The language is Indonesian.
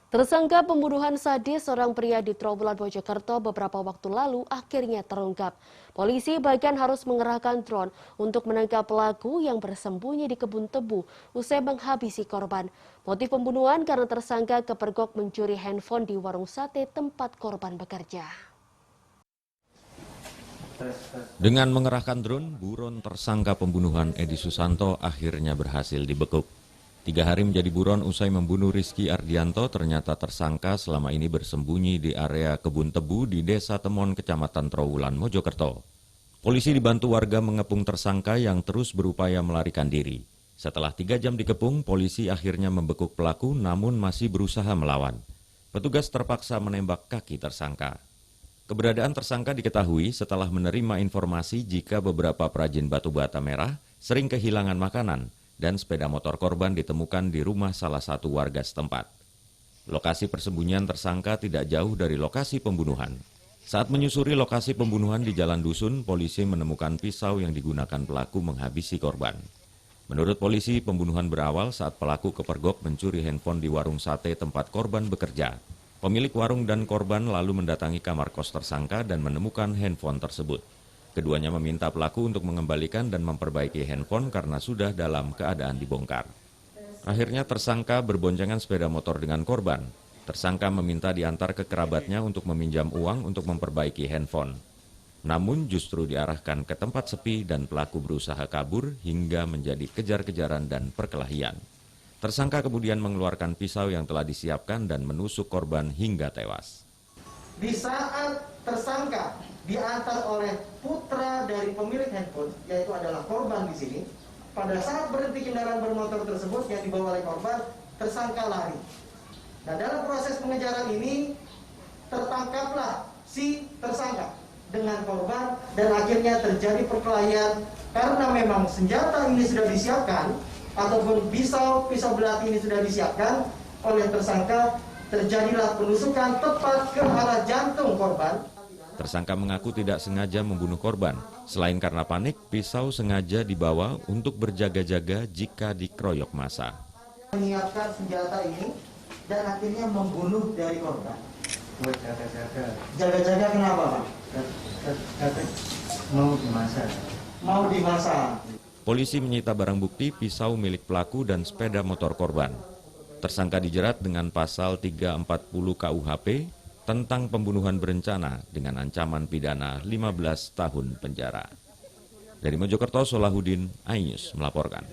Tersangka pembunuhan sadis seorang pria di Trawulan Mojokerto beberapa waktu lalu akhirnya terungkap. Polisi bahkan harus mengerahkan drone untuk menangkap pelaku yang bersembunyi di kebun tebu usai menghabisi korban. Motif pembunuhan karena tersangka kepergok mencuri handphone di warung sate tempat korban bekerja. Dengan mengerahkan drone, buron tersangka pembunuhan Edi Susanto akhirnya berhasil dibekuk. 3 hari menjadi buron usai membunuh Rizky Ardianto, ternyata tersangka selama ini bersembunyi di area kebun tebu di Desa Temon, Kecamatan Trawulan, Mojokerto. Polisi dibantu warga mengepung tersangka yang terus berupaya melarikan diri. Setelah 3 jam dikepung, polisi akhirnya membekuk pelaku namun masih berusaha melawan. Petugas terpaksa menembak kaki tersangka. Keberadaan tersangka diketahui setelah menerima informasi jika beberapa perajin batu bata merah sering kehilangan makanan dan sepeda motor korban ditemukan di rumah salah satu warga setempat. Lokasi persembunyian tersangka tidak jauh dari lokasi pembunuhan. Saat menyusuri lokasi pembunuhan di Jalan Dusun, polisi menemukan pisau yang digunakan pelaku menghabisi korban. Menurut polisi, pembunuhan berawal saat pelaku kepergok mencuri handphone di warung sate tempat korban bekerja. Pemilik warung dan korban lalu mendatangi kamar kos tersangka dan menemukan handphone tersebut. Keduanya meminta pelaku untuk mengembalikan dan memperbaiki handphone karena sudah dalam keadaan dibongkar. Akhirnya tersangka berboncengan sepeda motor dengan korban. Tersangka meminta diantar ke kerabatnya untuk meminjam uang untuk memperbaiki handphone. Namun justru diarahkan ke tempat sepi dan pelaku berusaha kabur hingga menjadi kejar-kejaran dan perkelahian. Tersangka kemudian mengeluarkan pisau yang telah disiapkan dan menusuk korban hingga tewas. Di saat tersangka diantar oleh putra dari pemilik handphone, yaitu adalah korban di sini, pada saat berhenti kendaraan bermotor tersebut yang dibawa oleh korban, tersangka lari. Nah, dalam proses pengejaran ini tertangkaplah si tersangka dengan korban dan akhirnya terjadi perkelahian karena memang senjata ini sudah disiapkan ataupun pisau belati ini sudah disiapkan oleh tersangka. Terjadilah penusukan tepat ke arah jantung korban. Tersangka mengaku tidak sengaja membunuh korban. Selain karena panik, pisau sengaja dibawa untuk berjaga-jaga jika dikeroyok massa. Menyiapkan senjata ini dan akhirnya membunuh dari korban. Jaga-jaga kenapa, Pak? Mau dimasak. Polisi menyita barang bukti pisau milik pelaku dan sepeda motor korban. Tersangka dijerat dengan pasal 340 KUHP tentang pembunuhan berencana dengan ancaman pidana 15 tahun penjara. Dari Mojokerto, Solahuddin, iNews melaporkan.